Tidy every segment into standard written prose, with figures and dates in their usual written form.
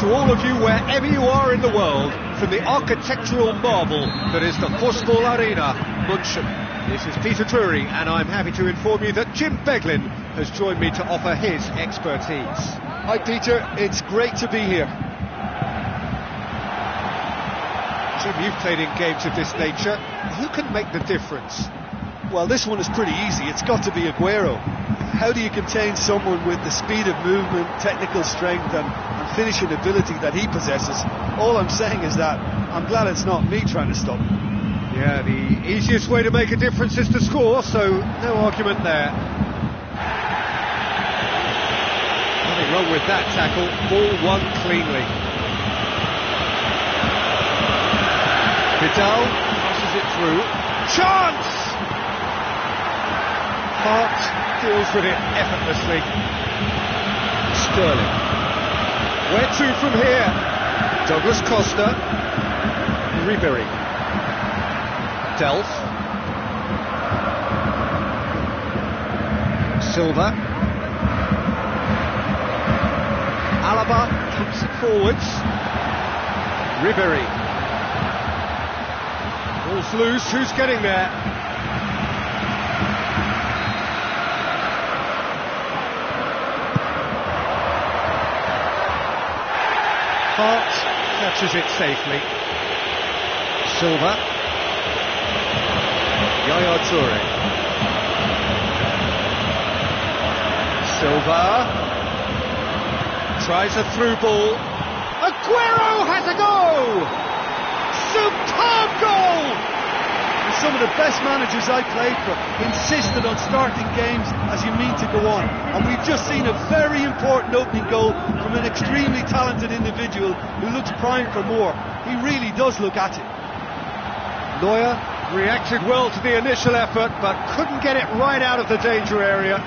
to all of you wherever you are in the world from the architectural marvel that is the Fußball Arena, München. This is Peter Drury, and I'm happy to inform you that Jim Beglin has joined me to offer his expertise. Hi Peter, it's great to be here. Jim, you've played in games of this nature. Who can make the difference? Well, this one is pretty easy. It's got to be Aguero. How do you contain someone with the speed of movement, technical strength and finishing ability that he possesses? All I'm saying is that I'm glad it's not me trying to stop him. Yeah, the easiest way to make a difference is to score, so no argument there. Nothing wrong with that tackle. Ball won cleanly. Vidal passes it through. Chance! Hart deals with it effortlessly. Sterling. Where to from here? Douglas Costa. Ribery. Delph. Silva. Alaba kicks it forwards. Ribery. Ball's loose, who's getting there? Hart catches it safely. Silva. Yaya Toure. Silva. Tries a through ball. Aguero has a go! Superb goal! And some of the best managers I played for insisted on starting games as you mean to go on. And we've just seen a very important opening goal from an extremely talented individual who looks primed for more. He really does look at it. Neuer reacted well to the initial effort, but couldn't get it right out of the danger area.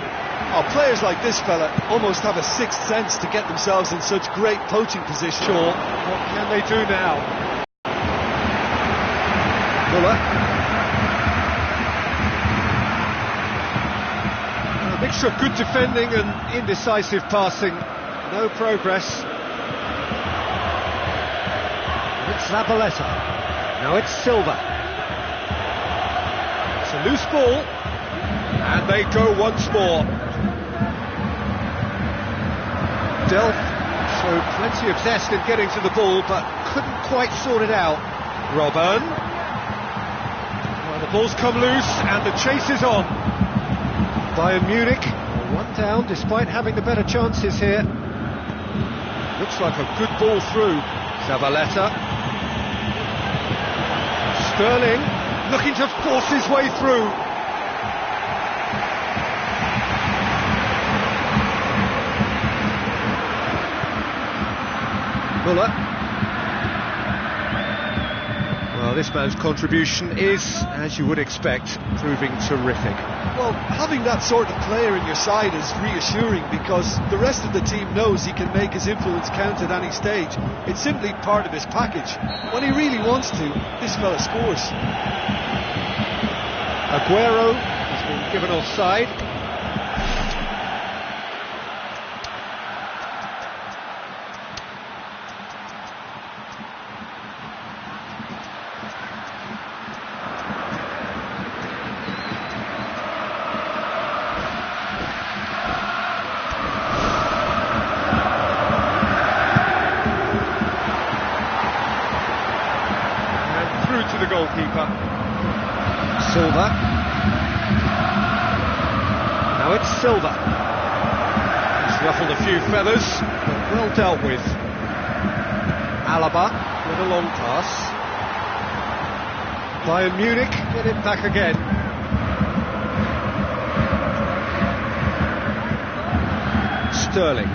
Oh, players like this fella almost have a sixth sense to get themselves in such great poaching position. Sure, what can they do now? Muller. A mixture of good defending and indecisive passing. No progress. It's Zabaleta. Now it's Silva. It's a loose ball. And they go once more. Delph showed plenty of zest in getting to the ball, but couldn't quite sort it out. Robben. Well, the ball's come loose, and the chase is on. Bayern Munich, one down, despite having the better chances here. Looks like a good ball through. Zabaleta. Sterling, looking to force his way through. Muller. Well, this man's contribution is, as you would expect, proving terrific. Well, having that sort of player in your side is reassuring because the rest of the team knows he can make his influence count at any stage. It's simply part of his package. When he really wants to, this fella scores. Aguero has been given offside. To the goalkeeper. Silva. Now it's Silva. He's ruffled a few feathers, but well dealt with. Alaba with a long pass. Bayern Munich get it back again. Sterling.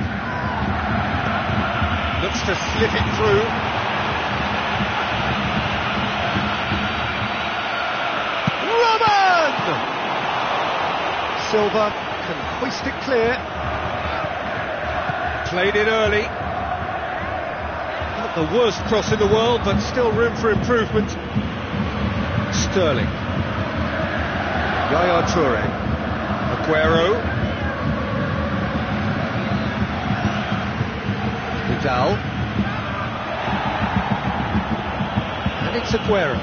Looks to slip it through. Silva can hoist it clear. Played it early. Not the worst cross in the world, but still room for improvement. Sterling. Yaya Toure. Aguero. Vidal. It's Aguero.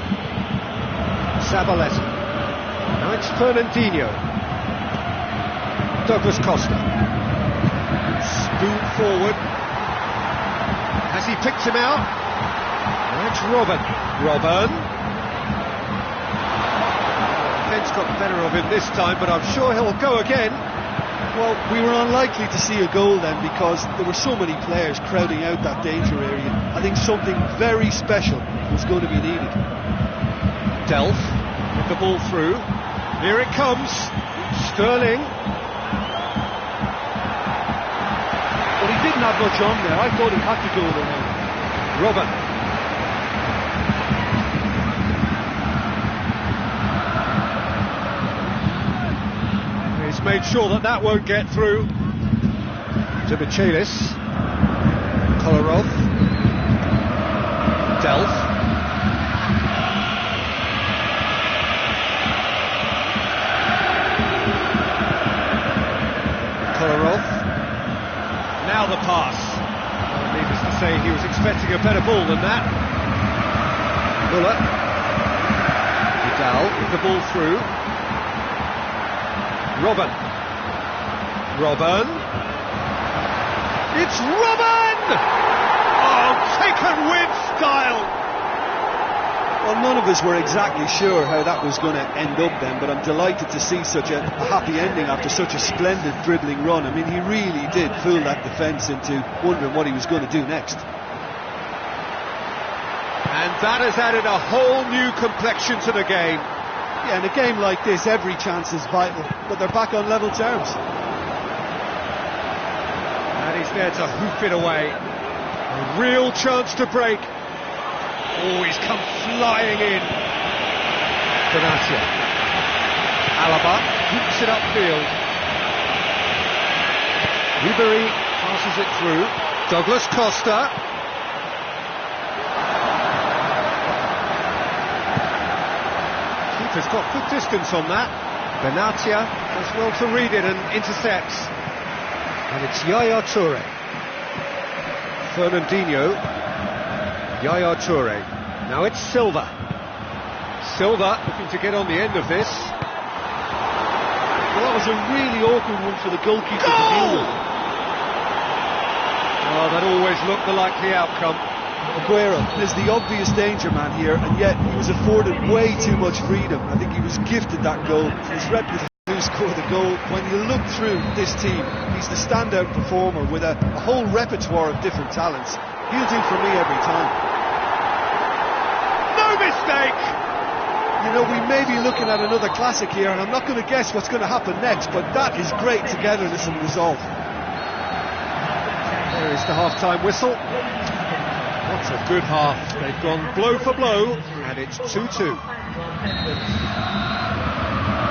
Zabaleta. Now it's Fernandinho. Douglas Costa. Spoon forward. Has he picked him out? Now it's Robben. Defence got the better of him this time, but I'm sure he'll go again. Well, we were unlikely to see a goal then because there were so many players crowding out that danger area. I think something very special was going to be needed. Delph with the ball through. Here it comes. Sterling. Well, he didn't have much on there. I thought he had to go there now. Robben. He's made sure that won't get through. To Michaelis. Kolarov. Delph. Kolarov. Now the pass. Well, needless to say, he was expecting a better ball than that. Muller. Vidal with the ball through. Robben. It's Robben! Oh, taken with style! Well, none of us were exactly sure how that was going to end up then, but I'm delighted to see such a happy ending after such a splendid dribbling run. I mean, he really did fool that defence into wondering what he was going to do next. And that has added a whole new complexion to the game. Yeah, in a game like this, every chance is vital, but they're back on level terms. And he's there to hoof it away. A real chance to break. Oh, he's come flying in. Benatia. Alaba hoops it upfield. Ribery passes it through. Douglas Costa. Keeper's got good distance on that. Benatia does well to read it and intercepts. And it's Yaya Toure. Fernandinho. Yaya Toure. Now it's Silva. Silva looking to get on the end of this. Well, that was a really awkward one for the goalkeeper to deal with. Oh, that always looked the likely outcome. Aguero is the obvious danger man here, and yet he was afforded way too much freedom. I think he was gifted that goal. His reputation to score the goal. When you look through this team, he's the standout performer with a whole repertoire of different talents. He'll do for me every time. No mistake! You know, we may be looking at another classic here, and I'm not going to guess what's going to happen next, but that is great togetherness and resolve. There is the half-time whistle. What a good half. They've gone blow for blow, and it's 2-2.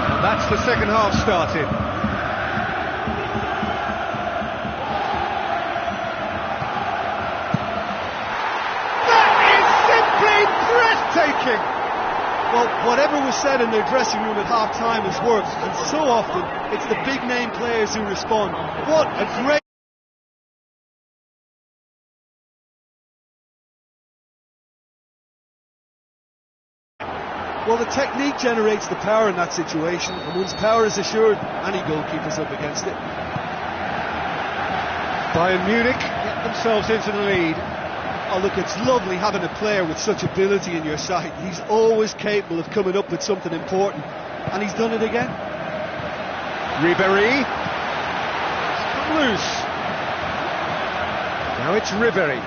And that's the second half started. That is simply breathtaking! Well, whatever was said in their dressing room at half-time has worked, and so often it's the big-name players who respond. What a great... Well, the technique generates the power in that situation, and once power is assured, any goalkeeper's up against it. Bayern Munich get themselves into the lead. Oh, look, it's lovely having a player with such ability in your side. He's always capable of coming up with something important, and he's done it again. Ribery. It's come loose. Now it's Ribery.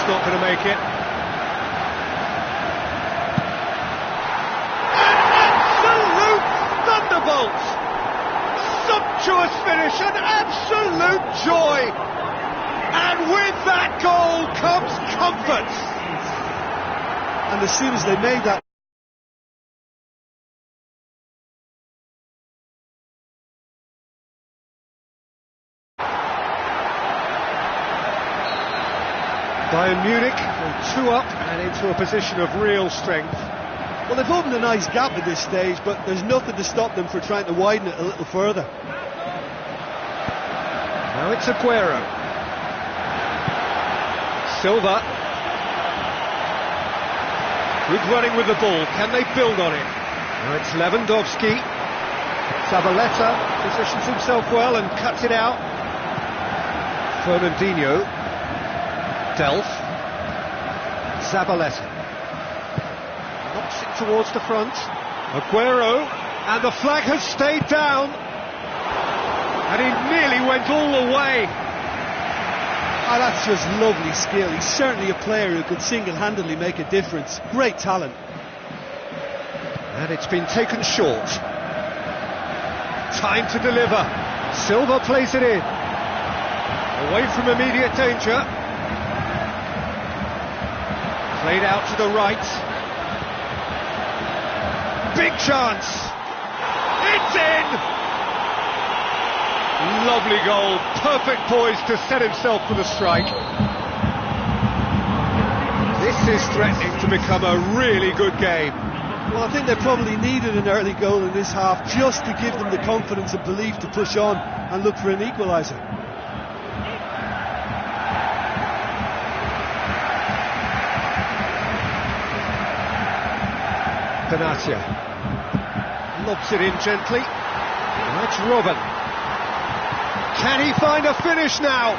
Not going to make it. An absolute thunderbolt! Sumptuous finish, an absolute joy! And with that goal comes comfort! And as soon as they made that, Bayern Munich go 2 up and into a position of real strength. Well, they've opened a nice gap at this stage, but there's nothing to stop them from trying to widen it a little further. Now it's Aguero. Silva. Good running with the ball. Can they build on it? Now it's Lewandowski. Zabaleta positions himself well and cuts it out. Fernandinho. Delph. Zabaleta. Knocks it towards the front. Aguero. And the flag has stayed down. And he nearly went all the way. Oh, that's just lovely skill. He's certainly a player who could single-handedly make a difference. Great talent. And it's been taken short. Time to deliver. Silva plays it in. Away from immediate danger. Played out to the right. Big chance. It's in! Lovely goal, perfect poise to set himself for the strike. This is threatening to become a really good game. Well, I think they probably needed an early goal in this half just to give them the confidence and belief to push on and look for an equaliser. Benatia lobs it in gently. That's Robin. Can he find a finish now?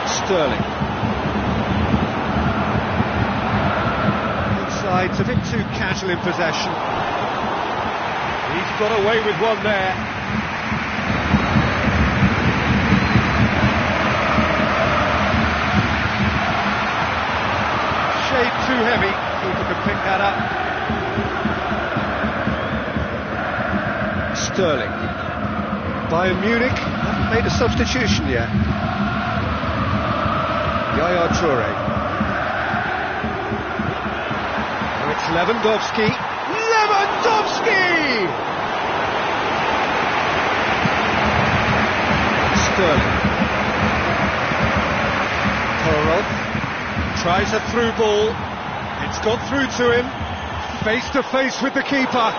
Sterling. Both sides a bit too casual in possession. He's got away with one there. Shade too heavy. Keeper can pick that up. Sterling. Bayern Munich haven't made a substitution yet. Yaya Toure. Now it's Lewandowski. Lewandowski! Sterling. Kolarov tries a through ball. It's got through to him. Face to face with the keeper.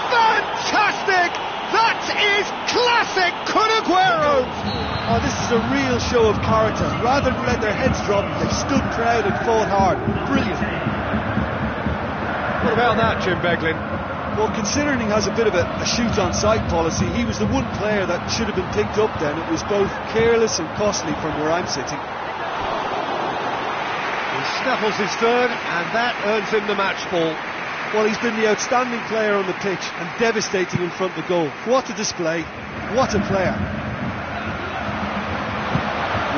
Fantastic! That is classic Kun Aguero! Oh, this is a real show of character. Rather than let their heads drop, they've stood proud and fought hard. Brilliant. What about that, Jim Beglin? Well, considering he has a bit of a shoot-on-sight policy, he was the one player that should have been picked up then. It was both careless and costly from where I'm sitting. He snaffles his third, and that earns him the match ball. Well, he's been the outstanding player on the pitch and devastating in front of goal. What a display, what a player.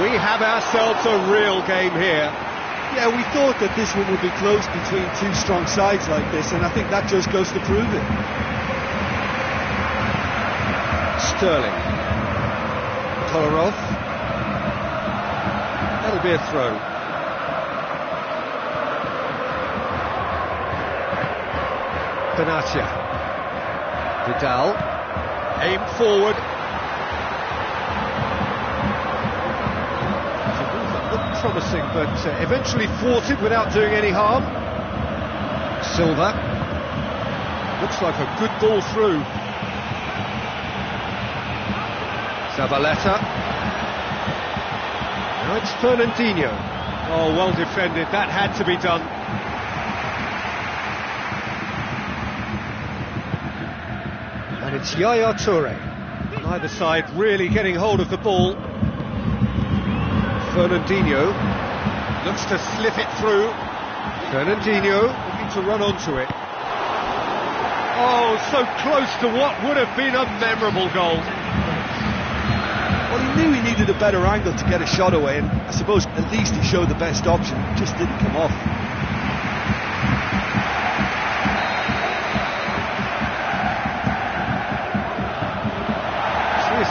We have ourselves a real game here. Yeah, we thought that this one would be close between two strong sides like this, and I think that just goes to prove it. Sterling. Kolarov. That'll be a throw. Benatia. Vidal. Aim forward. Looked promising, but eventually thwarted without doing any harm. Silva. Looks like a good ball through. Zabaleta. Now it's Fernandinho. Oh, well defended. That had to be done. And it's Yaya Toure. Neither side really getting hold of the ball. Fernandinho looks to slip it through. Fernandinho looking to run onto it. Oh, so close to what would have been a memorable goal. Well, he knew he needed a better angle to get a shot away, and I suppose at least he showed the best option. It just didn't come off.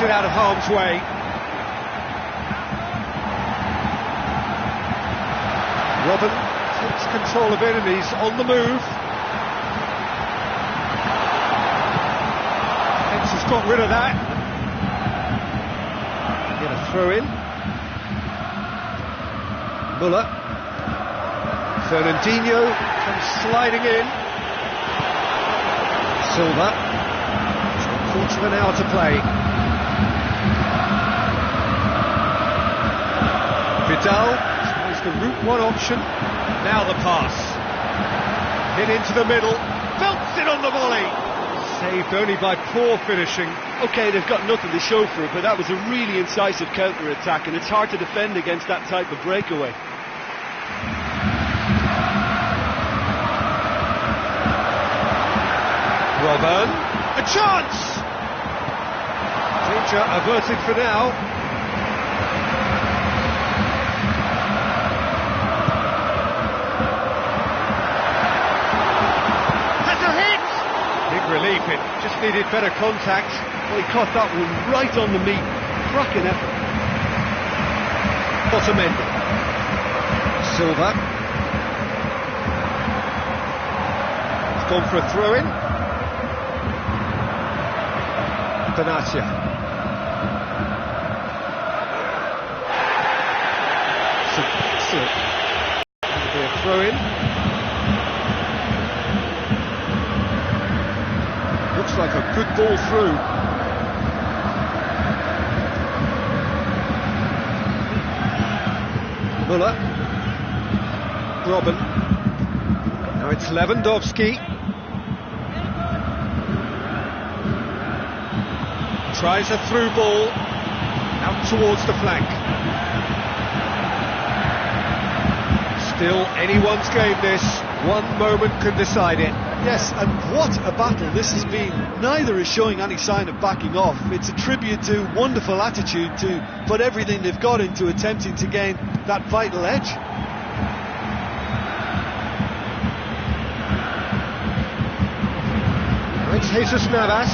It out of harm's way. Robin takes control of it and he's on the move. Hence has got rid of that. Get a throw in. Muller. Fernandinho comes sliding in. Silva. It's got a quarter of an hour to play. Vidal tries the route one option. Now the pass. Hit into the middle. Belts it on the volley. Saved only by poor finishing. Okay, they've got nothing to show for it, but that was a really incisive counter-attack, and it's hard to defend against that type of breakaway. Robben, a chance! Danger averted for now. Has a hit! Big relief, it just needed better contact. Well, he caught that one right on the meat. Cracking effort. Otamendi. Silva. He's gone for a throw-in. Benatia. Excellent. That'll be a throw-in. Looks like a good ball through. Muller. Robben. Now it's Lewandowski. Tries a through ball, out towards the flank. Still anyone's game this, one moment can decide it. Yes, and what a battle this has been. Neither is showing any sign of backing off. It's a tribute to wonderful attitude to put everything they've got into attempting to gain that vital edge. Now it's Jesus Navas.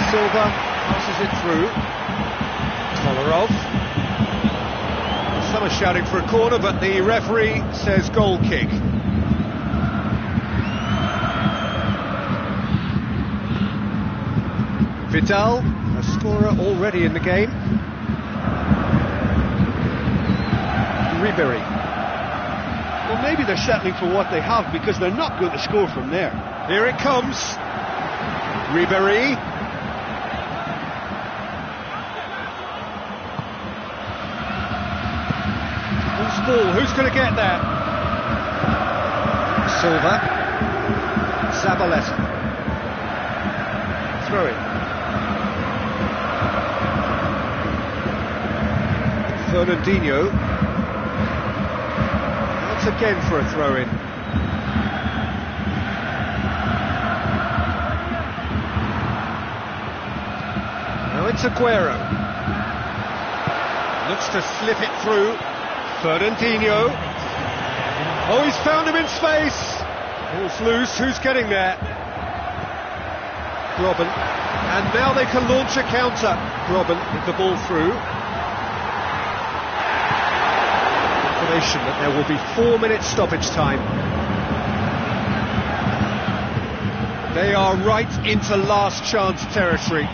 Silva passes it through. Kolarov. Some are shouting for a corner, but the referee says goal kick. Vidal, a scorer already in the game. Ribery. Well, maybe they're settling for what they have because they're not going to score from there. Here it comes. Ribery. Ball, who's going to get there? Silva. Zabaleta. Throw it. Fernandinho. Once again for a throw-in. Now it's Aguero. Looks to slip it through. Fernandinho. Oh, he's found him in space. Ball's loose. Who's getting there? Robben. And now they can launch a counter. Robben with the ball through. Information that there will be 4 minutes stoppage time. They are right into last chance territory.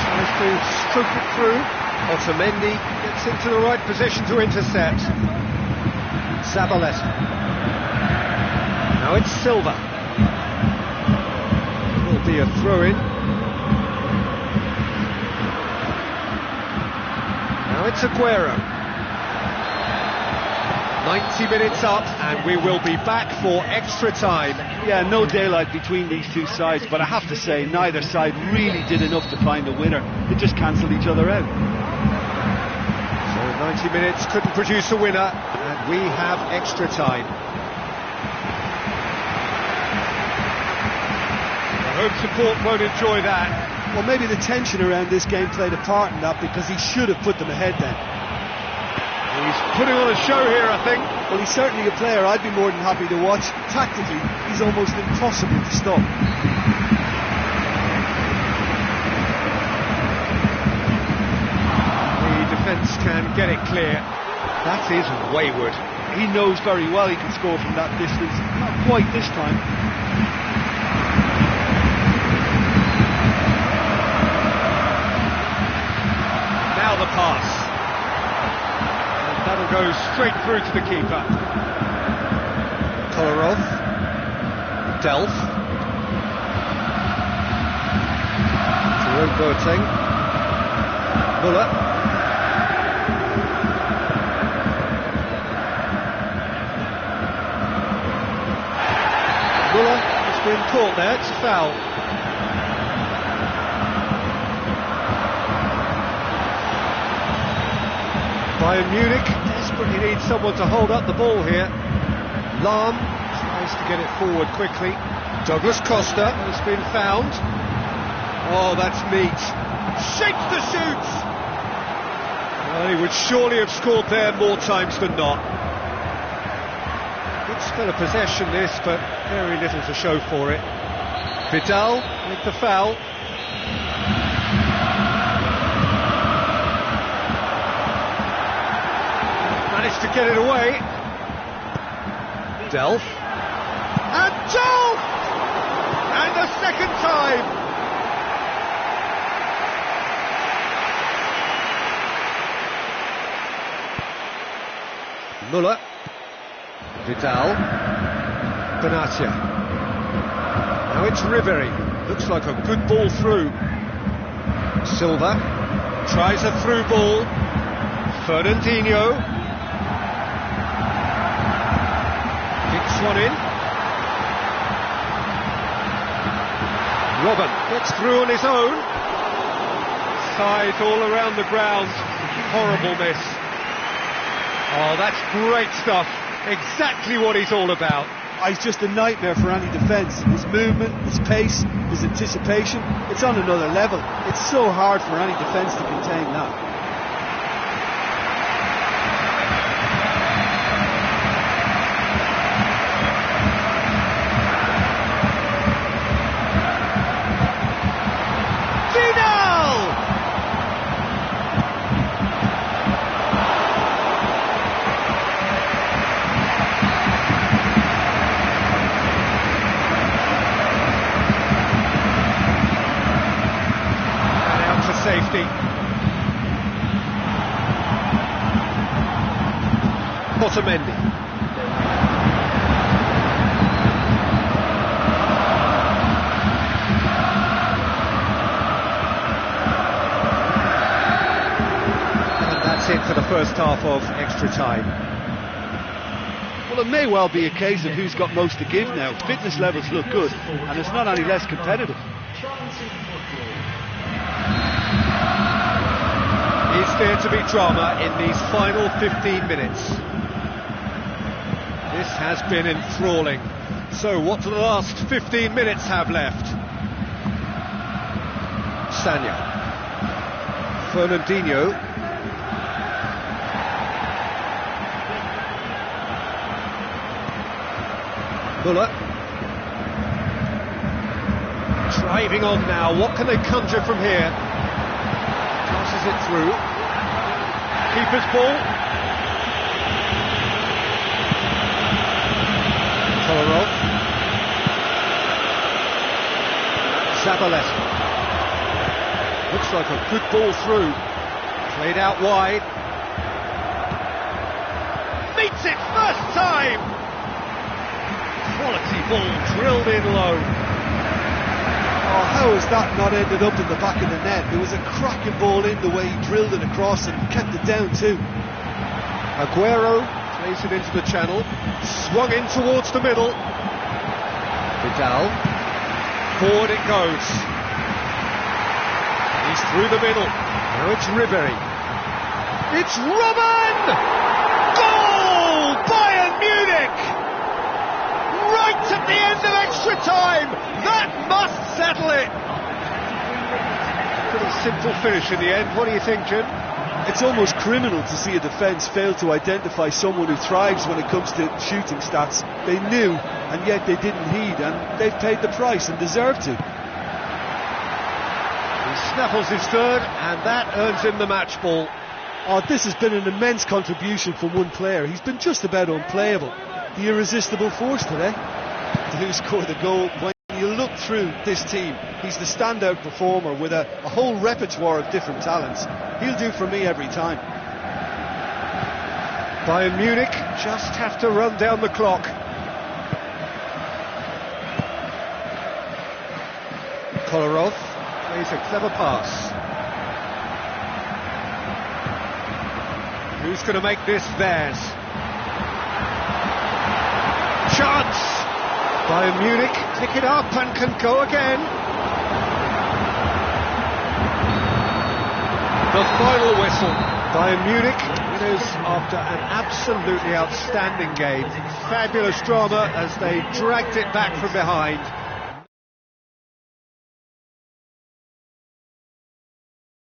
Tries to stroke it through. Otamendi gets into the right position to intercept. Zabaleta. Now it's Silva. Will be a throw-in. Now it's Aguero. 90 minutes up, and we will be back for extra time. Yeah, no daylight between these two sides, but I have to say, neither side really did enough to find a winner. They just cancelled each other out. So 90 minutes couldn't produce a winner, and we have extra time. The home support won't enjoy that. Well, maybe the tension around this game played a part in that, because he should have put them ahead then. He's putting on a show here, I think. Well, he's certainly a player I'd be more than happy to watch. Tactically, he's almost impossible to stop. The defence can get it clear. That is wayward. He knows very well he can score from that distance. Not quite this time. Now the pass. That'll go straight through to the keeper. Kolarov. Delph. Boateng. Muller. Muller has been caught there, it's a foul. Bayern Munich desperately needs someone to hold up the ball here. Lahm tries to get it forward quickly. Douglas Costa has been found. Oh, that's neat. Shakes the shoots! Well, he would surely have scored there more times than not. Good spell of possession this, but very little to show for it. Vidal with the foul. Managed to get it away. Delph. And Delph! And the second time! Muller. Vidal. Benatia. Now it's Riveri. Looks like a good ball through. Silva. Tries a through ball. Fernandinho. Kicks one in. Robben gets through on his own. Thighs all around the ground. Horrible miss. Oh, that's great stuff. Exactly what he's all about. He's just a nightmare for any defence. His movement, his pace, his anticipation, it's on another level. It's so hard for any defence to contain that. Safety. Otamendi. And that's it for the first half of extra time. Well, it may well be a case of who's got most to give now. Fitness levels look good, and it's not any less competitive. Is there to be drama in these final 15 minutes? This has been enthralling. So what do the last 15 minutes have left? Sanya. Fernandinho. Muller. Driving on now. What can they conjure from here? Passes it through. Keeper's ball. Kolarov. Zabaleta. Looks like a good ball through. Played out wide. Meets it first time! Quality ball drilled in low. Oh, how has that not ended up in the back of the net? It was a cracking ball in the way he drilled it across and kept it down too. Aguero plays it into the channel, swung in towards the middle. Vidal, forward it goes. He's through the middle. Now it's Riveri. It's Robben! Goal! Bayern Munich! Right at the end of extra time! That must settle it! Pretty simple finish in the end. What do you think, Jim? It's almost criminal to see a defence fail to identify someone who thrives when it comes to shooting stats. They knew, and yet they didn't heed, and they've paid the price and deserve to. He snaffles his third, and that earns him the match ball. Oh, this has been an immense contribution from one player. He's been just about unplayable. The irresistible force today. Who scored the goal? When you look through this team, he's the standout performer with a whole repertoire of different talents. He'll do for me every time. Bayern Munich just have to run down the clock. Kolarov plays plays a clever pass. Who's going to make this theirs? Chance! Bayern Munich pick it up and can go again. The final whistle. Bayern Munich winners after an absolutely outstanding game. Fabulous drama as they dragged it back from behind.